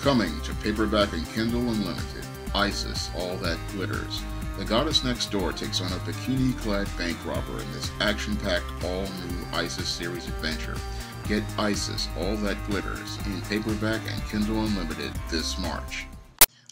Coming to paperback and Kindle Unlimited, Isis, All That Glitters. The goddess next door takes on a bikini-clad bank robber in this action-packed, all-new Isis series adventure. Get Isis, All That Glitters in paperback and Kindle Unlimited this March.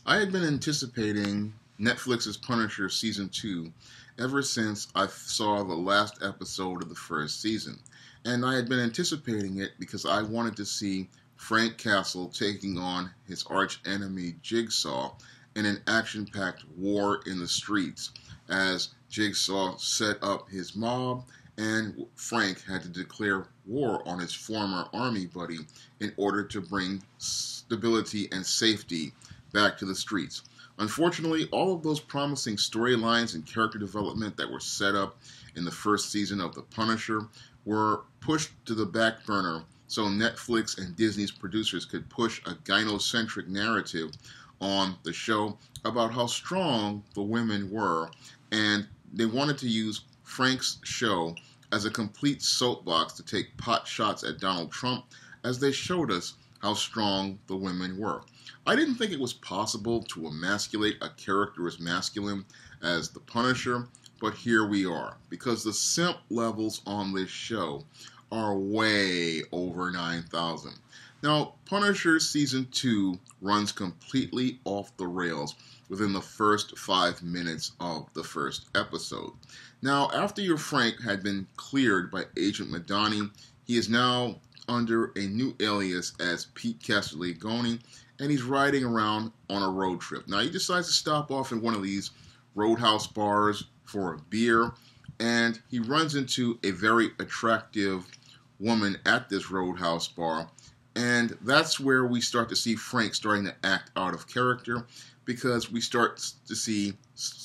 I had been anticipating Netflix's Punisher Season 2 ever since I saw the last episode of the first season. And I had been anticipating it because I wanted to see Frank Castle taking on his arch-enemy Jigsaw in an action-packed war in the streets as Jigsaw set up his mob and Frank had to declare war on his former army buddy in order to bring stability and safety back to the streets. Unfortunately, all of those promising storylines and character development that were set up in the first season of The Punisher were pushed to the back burner so Netflix and Disney's producers could push a gynocentric narrative on the show about how strong the women were, and they wanted to use Frank's show as a complete soapbox to take pot shots at Donald Trump as they showed us how strong the women were. I didn't think it was possible to emasculate a character as masculine as the Punisher, but here we are, because the simp levels on this show are way over 9,000. Now, Punisher Season 2 runs completely off the rails within the first 5 minutes of the first episode. Now, after your Frank had been cleared by Agent Madani, he is now under a new alias as Pete Castiglione, and he's riding around on a road trip. Now, he decides to stop off in one of these roadhouse bars for a beer, and he runs into a very attractive woman at this roadhouse bar, and that's where we start to see Frank starting to act out of character, because we start to see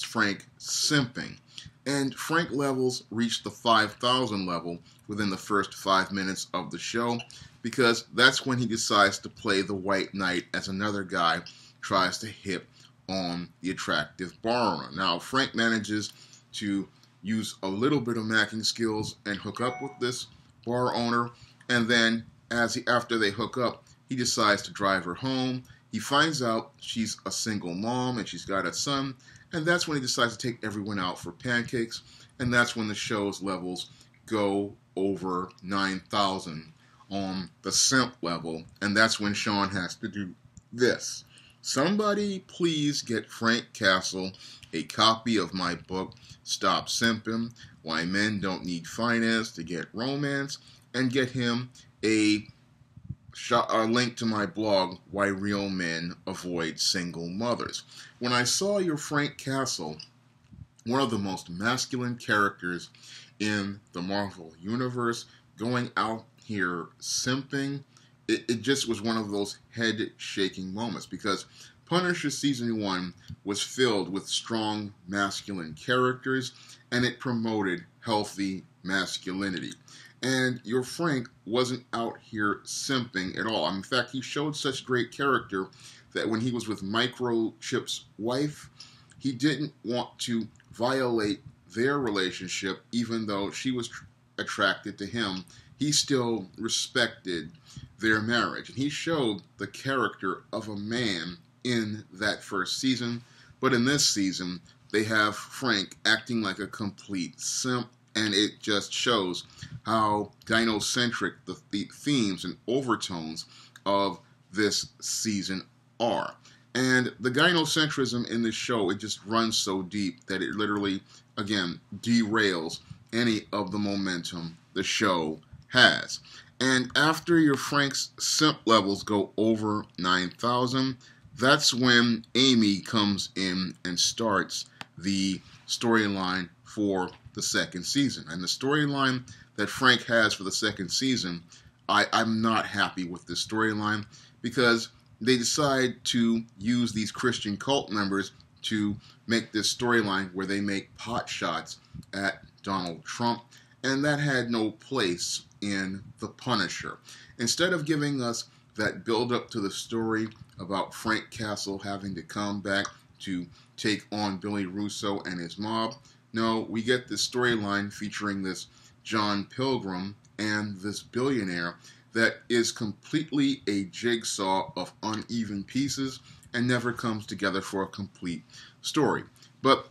Frank simping. And Frank levels reach the 5,000 level within the first 5 minutes of the show, because that's when he decides to play the white knight as another guy tries to hit on the attractive bar owner. Now, Frank manages to use a little bit of macking skills and hook up with this bar owner, and then after they hook up, he decides to drive her home. He finds out she's a single mom and she's got a son, and that's when he decides to take everyone out for pancakes, and that's when the show's levels go over 9,000 on the simp level, and that's when Shawn has to do this. Somebody please get Frank Castle a copy of my book, Stop Simping, Why Men Don't Need Finance to Get Romance, and get him a link to my blog, Why Real Men Avoid Single Mothers. When I saw your Frank Castle, one of the most masculine characters in the Marvel Universe, going out here simping, it just was one of those head-shaking moments, because Punisher Season 1 was filled with strong masculine characters, and it promoted healthy masculinity. And your Frank wasn't out here simping at all. In fact, he showed such great character that when he was with Microchip's wife, he didn't want to violate their relationship, even though she was attracted to him. He still respected their marriage. And he showed the character of a man in that first season. But in this season, they have Frank acting like a complete simp, and it just shows how gynocentric the themes and overtones of this season are. And the gynocentrism in this show, it just runs so deep that it literally, again, derails any of the momentum the show has. And after your Frank's simp levels go over 9,000, that's when Amy comes in and starts the storyline for the second season. And the storyline that Frank has for the second season, I'm not happy with this storyline, because they decide to use these Christian cult members to make this storyline where they make pot shots at Donald Trump, and that had no place in The Punisher. Instead of giving us that build-up to the story about Frank Castle having to come back to take on Billy Russo and his mob, no, we get this storyline featuring this John Pilgrim and this billionaire that is completely a jigsaw of uneven pieces and never comes together for a complete story. But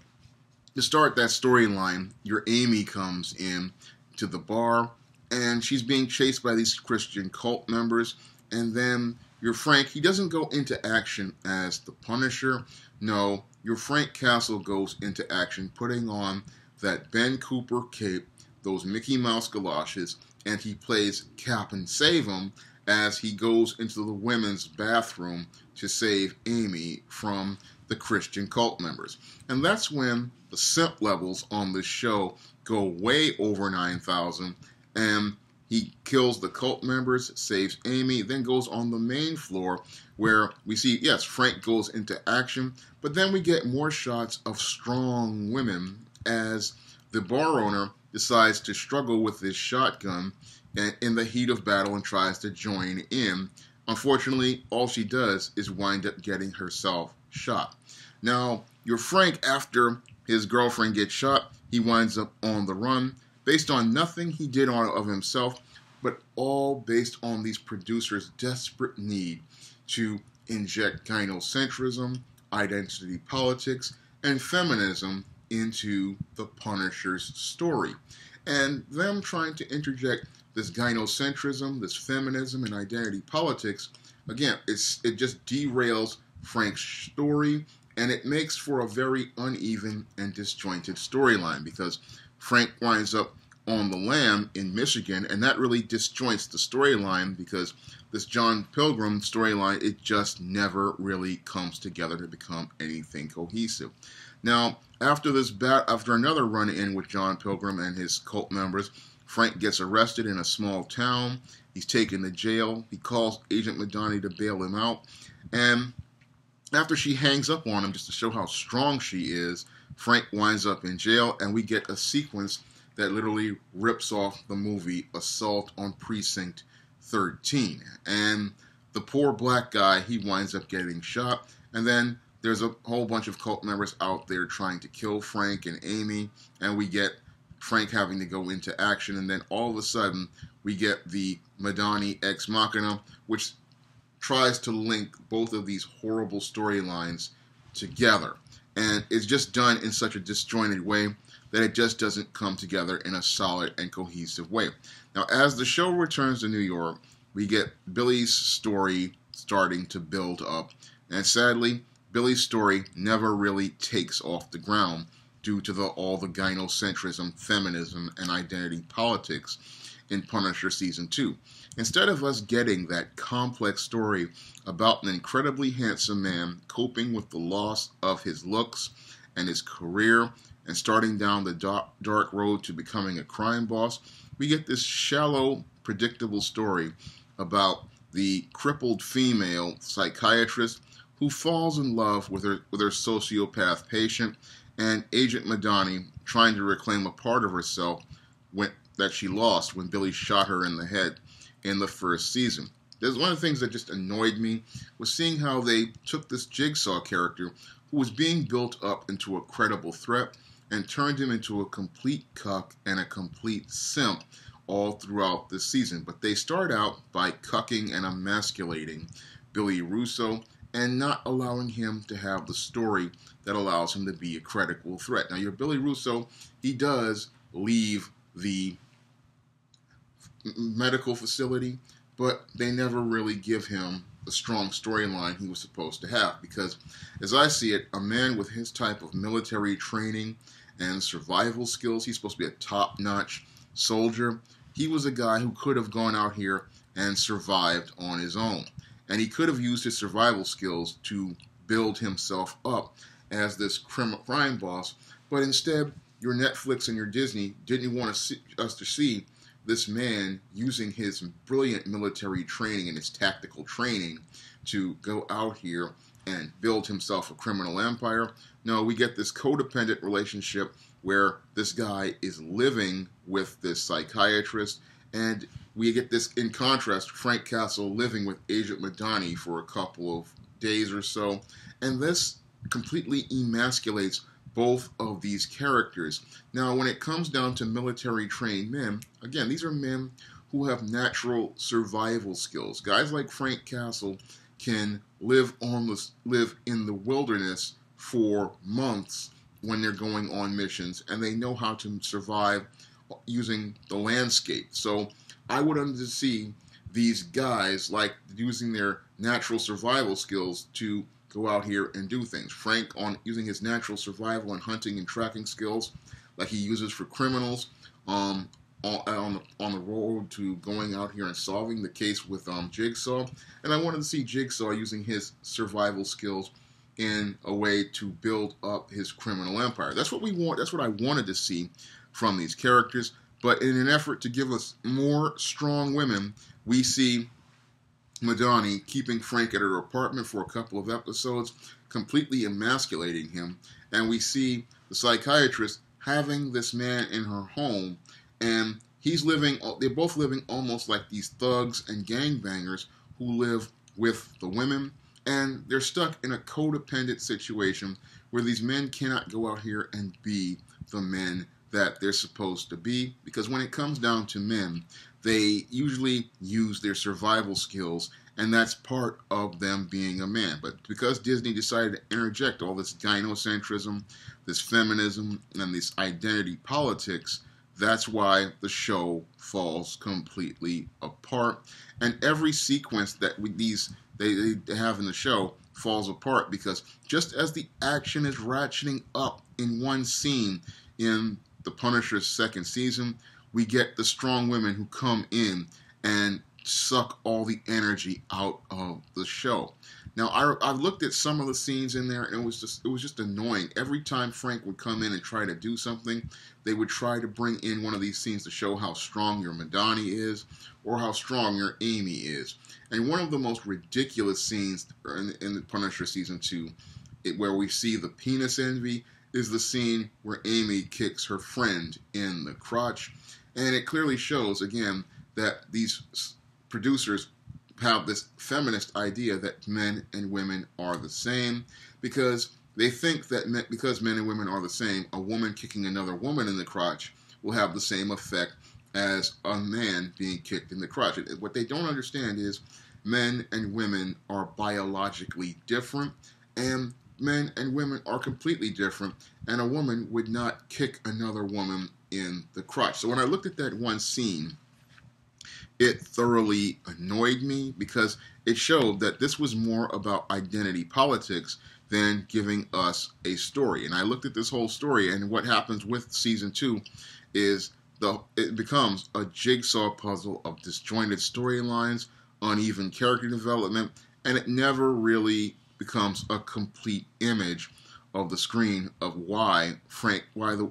to start that storyline, your Amy comes in to the bar, and she's being chased by these Christian cult members, and then your Frank, he doesn't go into action as the Punisher. No, your Frank Castle goes into action, putting on that Ben Cooper cape, those Mickey Mouse galoshes, and he plays Captain Save-'em as he goes into the women's bathroom to save Amy from the Christian cult members. And that's when the simp levels on this show go way over 9,000, and he kills the cult members, saves Amy, then goes on the main floor where we see, yes, Frank goes into action, but then we get more shots of strong women as the bar owner decides to struggle with his shotgun in the heat of battle and tries to join in. Unfortunately, all she does is wind up getting herself shot. Now, your Frank, after his girlfriend gets shot, he winds up on the run, based on nothing he did of himself, but all based on these producers' desperate need to inject gynocentrism, identity politics, and feminism into the Punisher's story. And them trying to interject this gynocentrism, this feminism, and identity politics, again, it just derails Frank's story, and it makes for a very uneven and disjointed storyline because Frank winds up on the lam in Michigan, and that really disjoints the storyline because this John Pilgrim storyline, it just never really comes together to become anything cohesive. Now, after another run-in with John Pilgrim and his cult members, Frank gets arrested in a small town. He's taken to jail. He calls Agent Madani to bail him out, and after she hangs up on him just to show how strong she is, Frank winds up in jail, and we get a sequence that literally rips off the movie Assault on Precinct 13. And the poor black guy, he winds up getting shot, and then there's a whole bunch of cult members out there trying to kill Frank and Amy, and we get Frank having to go into action, and then all of a sudden we get the Madani Ex Machina, which tries to link both of these horrible storylines together. And it's just done in such a disjointed way that it just doesn't come together in a solid and cohesive way. Now, as the show returns to New York, we get Billy's story starting to build up. And sadly, Billy's story never really takes off the ground due to all the gynocentrism, feminism, and identity politics in Punisher Season 2. Instead of us getting that complex story about an incredibly handsome man coping with the loss of his looks and his career and starting down the dark road to becoming a crime boss, we get this shallow, predictable story about the crippled female psychiatrist who falls in love with her sociopath patient, and Agent Madani trying to reclaim a part of herself that she lost when Billy shot her in the head in the first season. There's one of the things that just annoyed me was seeing how they took this Jigsaw character who was being built up into a credible threat and turned him into a complete cuck and a complete simp all throughout the season. But they start out by cucking and emasculating Billy Russo and not allowing him to have the story that allows him to be a credible threat. Now, your Billy Russo, he does leave the medical facility, but they never really give him the strong storyline he was supposed to have, because as I see it, a man with his type of military training and survival skills, he's supposed to be a top-notch soldier. He was a guy who could have gone out here and survived on his own, and he could have used his survival skills to build himself up as this crime boss, but instead your Netflix and your Disney didn't want us to see this man using his brilliant military training and his tactical training to go out here and build himself a criminal empire. No, we get this codependent relationship where this guy is living with this psychiatrist, and we get this, in contrast, Frank Castle living with Agent Madani for a couple of days or so, and this completely emasculates both of these characters. Now, when it comes down to military trained men, again, these are men who have natural survival skills. Guys like Frank Castle can live in the wilderness for months when they're going on missions, and they know how to survive using the landscape. So I would want to see these guys like using their natural survival skills to go out here and do things. Frank on using his natural survival and hunting and tracking skills like he uses for criminals on the road to going out here and solving the case with Jigsaw. And I wanted to see Jigsaw using his survival skills in a way to build up his criminal empire. That's what we want. That's what I wanted to see from these characters. But in an effort to give us more strong women, we see Madani keeping Frank at her apartment for a couple of episodes, completely emasculating him. And we see the psychiatrist having this man in her home, and they're both living almost like these thugs and gangbangers who live with the women, and they're stuck in a codependent situation where these men cannot go out here and be the men that they're supposed to be, because when it comes down to men, they usually use their survival skills, and that's part of them being a man. But because Disney decided to interject all this gynocentrism, this feminism, and this identity politics, that's why the show falls completely apart. And every sequence that they have in the show falls apart, because just as the action is ratcheting up in one scene in The Punisher's second season, we get the strong women who come in and suck all the energy out of the show. Now, I looked at some of the scenes in there, and it was just annoying. Every time Frank would come in and try to do something, they would try to bring in one of these scenes to show how strong your Madani is or how strong your Amy is. And one of the most ridiculous scenes in The Punisher Season 2, where we see the penis envy, is the scene where Amy kicks her friend in the crotch. And it clearly shows, again, that these producers have this feminist idea that men and women are the same, because they think that because men and women are the same, a woman kicking another woman in the crotch will have the same effect as a man being kicked in the crotch. What they don't understand is men and women are biologically different, and men and women are completely different, and a woman would not kick another woman in the crotch. So when I looked at that one scene, it thoroughly annoyed me, because it showed that this was more about identity politics than giving us a story. And I looked at this whole story, and what happens with Season 2 is it becomes a jigsaw puzzle of disjointed storylines, uneven character development, and it never really becomes a complete image of the screen of why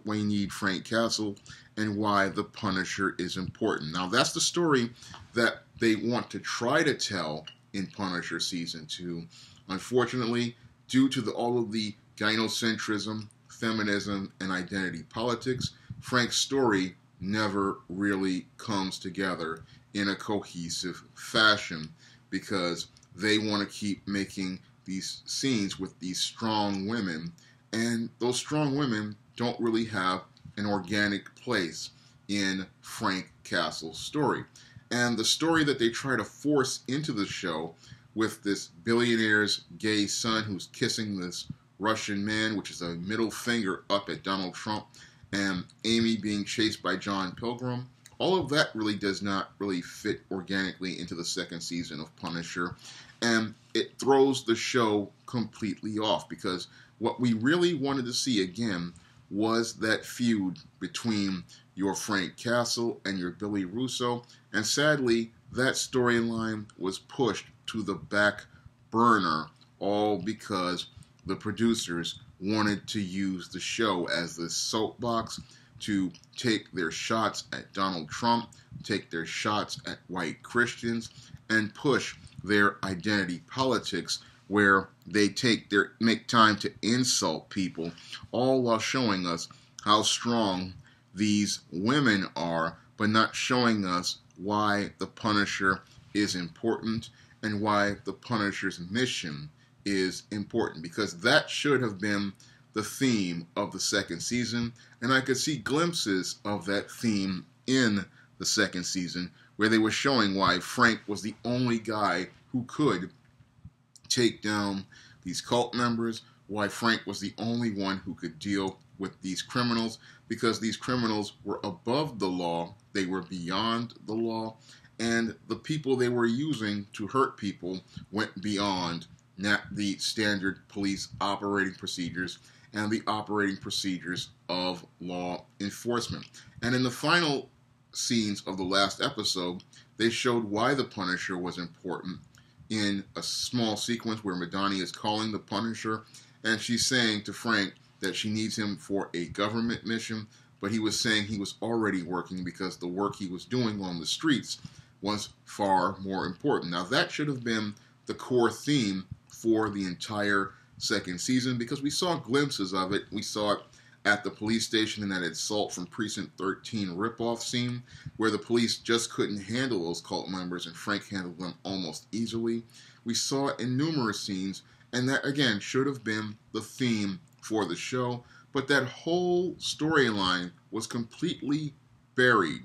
we need Frank Castle and why the Punisher is important. Now, that's the story that they want to try to tell in Punisher Season 2. Unfortunately, due to all of the gynocentrism, feminism, and identity politics, Frank's story never really comes together in a cohesive fashion, because they want to keep making these scenes with these strong women, and those strong women don't really have an organic place in Frank Castle's story. And the story that they try to force into the show with this billionaire's gay son who's kissing this Russian man, which is a middle finger up at Donald Trump, and Amy being chased by John Pilgrim, all of that really does not really fit organically into the second season of Punisher. And it throws the show completely off, because what we really wanted to see again was that feud between your Frank Castle and your Billy Russo, and sadly that storyline was pushed to the back burner, all because the producers wanted to use the show as this soapbox to take their shots at Donald Trump, take their shots at white Christians, and push their identity politics, where they make time to insult people, all while showing us how strong these women are, but not showing us why the Punisher is important and why the Punisher's mission is important, because that should have been the theme of the second season, and I could see glimpses of that theme in the second season, where they were showing why Frank was the only guy who could take down these cult members, why Frank was the only one who could deal with these criminals, because these criminals were above the law, they were beyond the law, and the people they were using to hurt people went beyond the standard police operating procedures and the operating procedures of law enforcement. And in the final scenes of the last episode, they showed why the Punisher was important in a small sequence where Madani is calling the Punisher, and she's saying to Frank that she needs him for a government mission, but he was saying he was already working because the work he was doing on the streets was far more important. Now, that should have been the core theme for the entire second season, because we saw glimpses of it. We saw it at the police station in that Assault from Precinct 13 ripoff scene, where the police just couldn't handle those cult members and Frank handled them almost easily. We saw it in numerous scenes, and that, again, should have been the theme for the show, but that whole storyline was completely buried,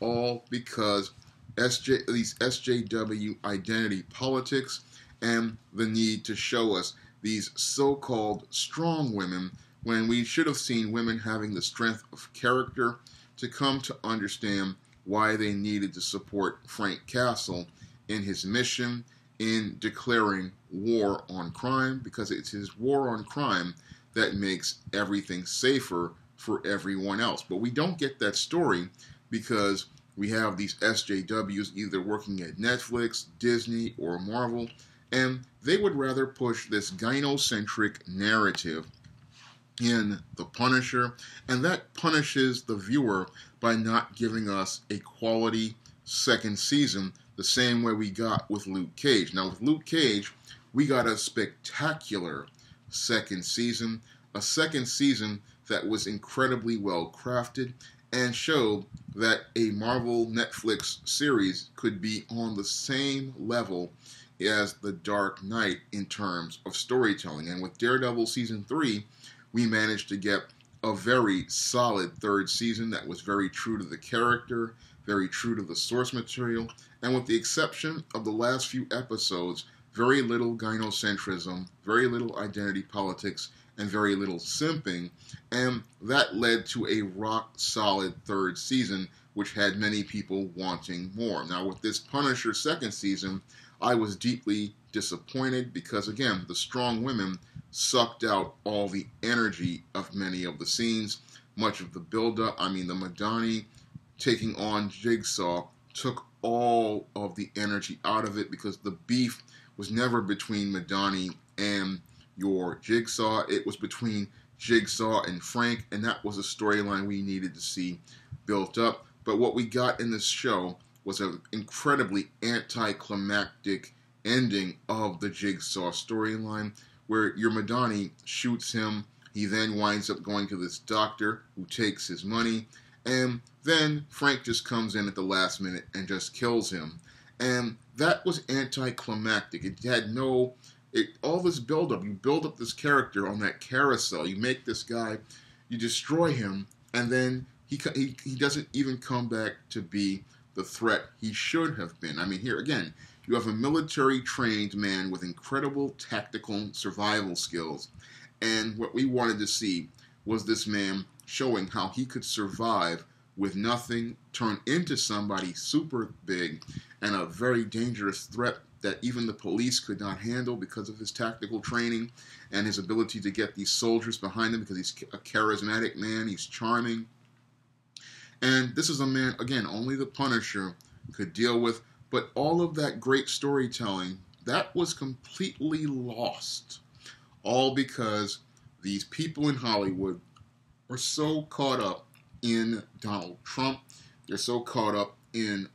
all because these SJW identity politics and the need to show us these so-called strong women when we should have seen women having the strength of character to come to understand why they needed to support Frank Castle in his mission in declaring war on crime, because it's his war on crime that makes everything safer for everyone else. But we don't get that story because we have these SJWs either working at Netflix, Disney, or Marvel, and they would rather push this gynocentric narrative in The Punisher, and that punishes the viewer by not giving us a quality second season the same way we got with Luke Cage. Now, with Luke Cage, we got a spectacular second season, a second season that was incredibly well crafted and showed that a Marvel Netflix series could be on the same level as The Dark Knight in terms of storytelling. And with Daredevil Season 3, we managed to get a very solid third season that was very true to the character, very true to the source material, and with the exception of the last few episodes, very little gynocentrism, very little identity politics, and very little simping, and that led to a rock-solid third season, which had many people wanting more. Now, with this Punisher second season, I was deeply disappointed because, again, the strong women sucked out all the energy of many of the scenes, much of the build-up. I mean, the Madani taking on Jigsaw took all of the energy out of it because the beef was never between Madani and your Jigsaw. It was between Jigsaw and Frank, and that was a storyline we needed to see built up. But what we got in this show was an incredibly anticlimactic ending of the Jigsaw storyline, where your Madani shoots him. He then winds up going to this doctor who takes his money, and then Frank just comes in at the last minute and just kills him. And that was anticlimactic. It had no... all this build-up, you build up this character on that carousel, you make this guy, you destroy him, and then he doesn't even come back to be the threat he should have been. I mean, here again, you have a military-trained man with incredible tactical survival skills, and what we wanted to see was this man showing how he could survive with nothing, turn into somebody super big and a very dangerous threat that even the police could not handle because of his tactical training and his ability to get these soldiers behind him because he's a charismatic man, he's charming. And this is a man, again, only the Punisher could deal with, but all of that great storytelling, that was completely lost. All because these people in Hollywood are so caught up in Donald Trump, they're so caught up in,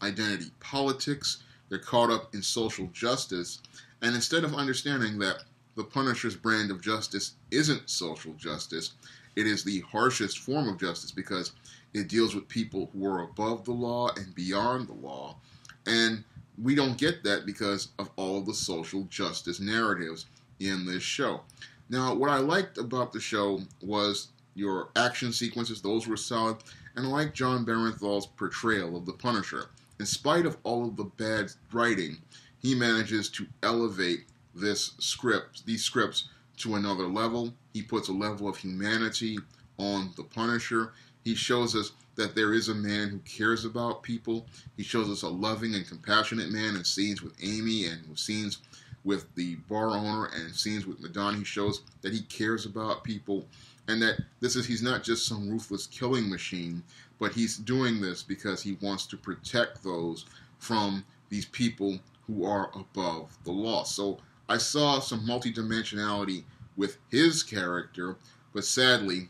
identity politics, they're caught up in social justice, and instead of understanding that the Punisher's brand of justice isn't social justice, it is the harshest form of justice because it deals with people who are above the law and beyond the law, and we don't get that because of all the social justice narratives in this show. Now, what I liked about the show was your action sequences, those were solid, and I like John Barenthal's portrayal of the Punisher. in spite of all of the bad writing, he manages to elevate these scripts to another level. He puts a level of humanity on the Punisher. He shows us that there is a man who cares about people. He shows us a loving and compassionate man in scenes with Amy and scenes with the bar owner and scenes with Madonna. He shows that he cares about people and that he's not just some ruthless killing machine, but he's doing this because he wants to protect those from these people who are above the law. So I saw some multidimensionality with his character, but sadly,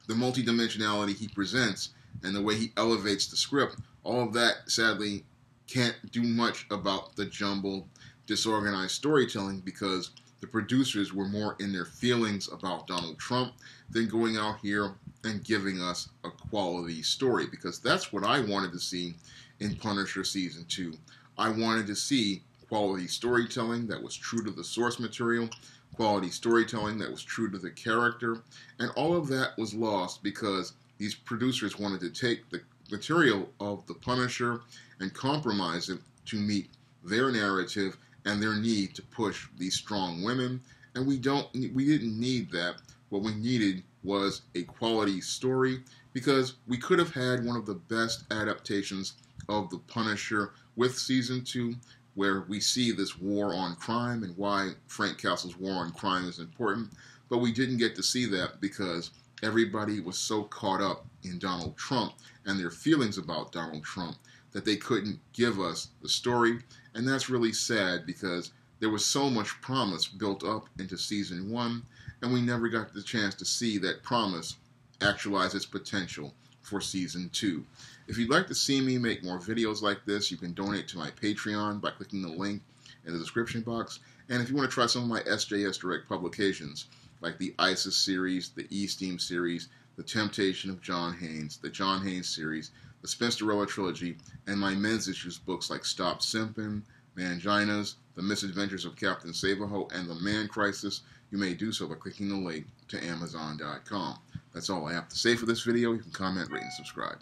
the multidimensionality he presents and the way he elevates the script, all of that sadly can't do much about the jumbled, disorganized storytelling because the producers were more in their feelings about Donald Trump than going out here and giving us a quality story, because that's what I wanted to see in Punisher Season 2. I wanted to see quality storytelling that was true to the source material, quality storytelling that was true to the character, and all of that was lost because these producers wanted to take the material of the Punisher and compromise it to meet their narrative and their need to push these strong women, and we didn't need that. What we needed was a quality story, because we could have had one of the best adaptations of the Punisher with Season 2, where we see this war on crime and why Frank Castle's war on crime is important, but we didn't get to see that because everybody was so caught up in Donald Trump and their feelings about Donald Trump that they couldn't give us the story, and that's really sad because there was so much promise built up into Season 1, and we never got the chance to see that promise actualize its potential for Season 2. If you'd like to see me make more videos like this, you can donate to my Patreon by clicking the link in the description box. And if you want to try some of my SJS Direct publications, like the ISIS series, the E-Steam series, The Temptation of John Haynes, the John Haynes series, the Spinsterella trilogy, and my men's issues books like Stop Simpin', Manginas, The Misadventures of Captain Savaho, and The Man Crisis, you may do so by clicking the link to Amazon.com. That's all I have to say for this video. You can comment, rate, and subscribe.